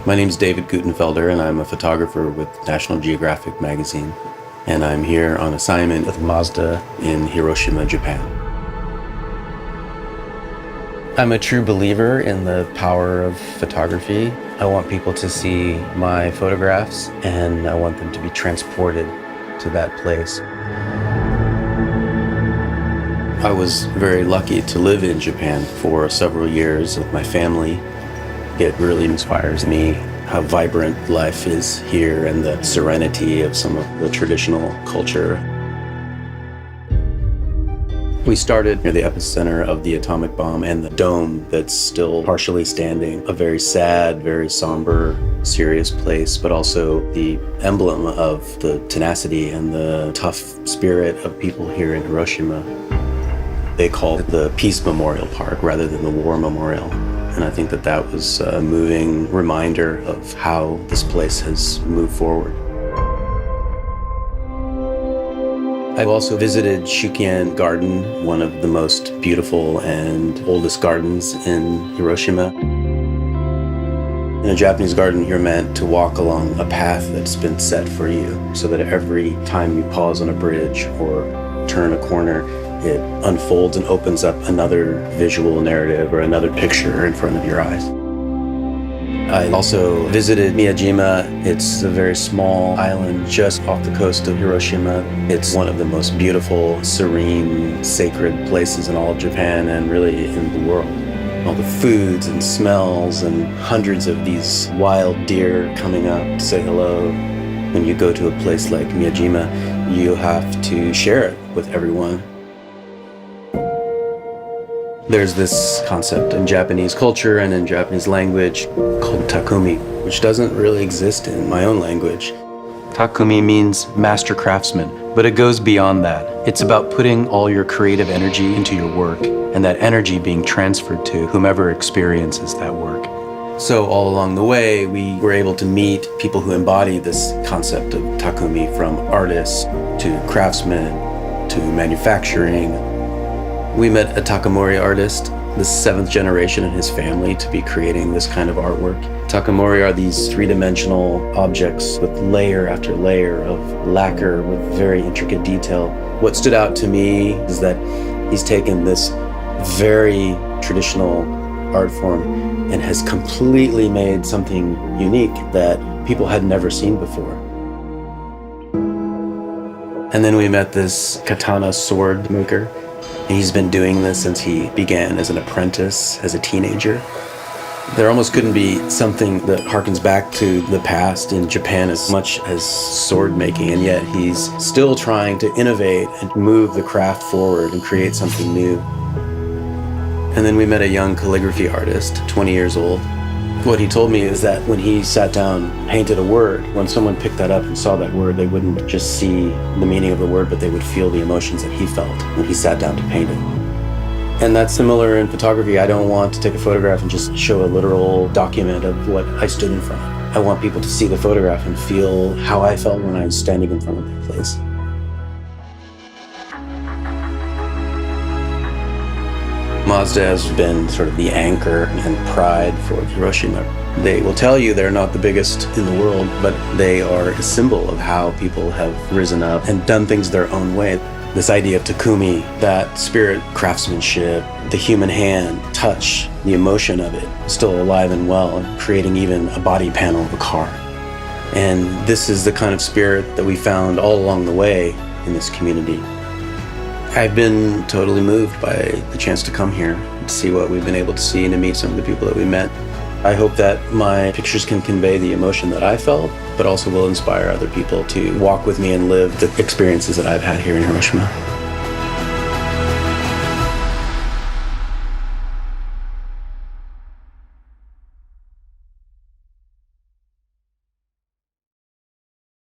My name is David Guttenfelder, and I'm a photographer with National Geographic magazine. And I'm here on assignment with Mazda in Hiroshima, Japan. I'm a true believer in the power of photography. I want people to see my photographs, and I want them to be transported to that place. I was very lucky to live in Japan for several years with my family. It really inspires me how vibrant life is here and the serenity of some of the traditional culture. We started near the epicenter of the atomic bomb and the dome that's still partially standing. A very sad, very somber, serious place, but also the emblem of the tenacity and the tough spirit of people here in Hiroshima. They call it the Peace Memorial Park rather than the War Memorial. And I think that that was a moving reminder of how this place has moved forward. I've also visited Shukien Garden, one of the most beautiful and oldest gardens in Hiroshima. In a Japanese garden, you're meant to walk along a path that's been set for you, so that every time you pause on a bridge or turn a corner, it unfolds and opens up another visual narrative or another picture in front of your eyes. I also visited Miyajima. It's a very small island just off the coast of Hiroshima. It's one of the most beautiful, serene, sacred places in all of Japan and really in the world. All the foods and smells and hundreds of these wild deer coming up to say hello. When you go to a place like Miyajima, you have to share it with everyone. There's this concept in Japanese culture and in Japanese language called takumi, which doesn't really exist in my own language. Takumi means master craftsman, but it goes beyond that. It's about putting all your creative energy into your work and that energy being transferred to whomever experiences that work. So all along the way, we were able to meet people who embody this concept of takumi, from artists to craftsmen to manufacturing. We met a Takamori artist, the 7th generation in his family to be creating this kind of artwork. Takamori are these three-dimensional objects with layer after layer of lacquer with very intricate detail. What stood out to me is that he's taken this very traditional art form and has completely made something unique that people had never seen before. And then we met this katana sword maker. And he's been doing this since he began as an apprentice, as a teenager. There almost couldn't be something that harkens back to the past in Japan as much as sword making, and yet he's still trying to innovate and move the craft forward and create something new. And then we met a young calligraphy artist, 20 years old. What he told me is that when he sat down, painted a word, when someone picked that up and saw that word, they wouldn't just see the meaning of the word, but they would feel the emotions that he felt when he sat down to paint it. And that's similar in photography. I don't want to take a photograph and just show a literal document of what I stood in front of. I want people to see the photograph and feel how I felt when I was standing in front of that place. Mazda has been sort of the anchor and pride for Hiroshima. They will tell you they're not the biggest in the world, but they are a symbol of how people have risen up and done things their own way. This idea of takumi, that spirit, craftsmanship, the human hand, touch, the emotion of it, is still alive and well, and creating even a body panel of a car. And this is the kind of spirit that we found all along the way in this community. I've been totally moved by the chance to come here and see what we've been able to see and to meet some of the people that we met. I hope that my pictures can convey the emotion that I felt, but also will inspire other people to walk with me and live the experiences that I've had here in Hiroshima.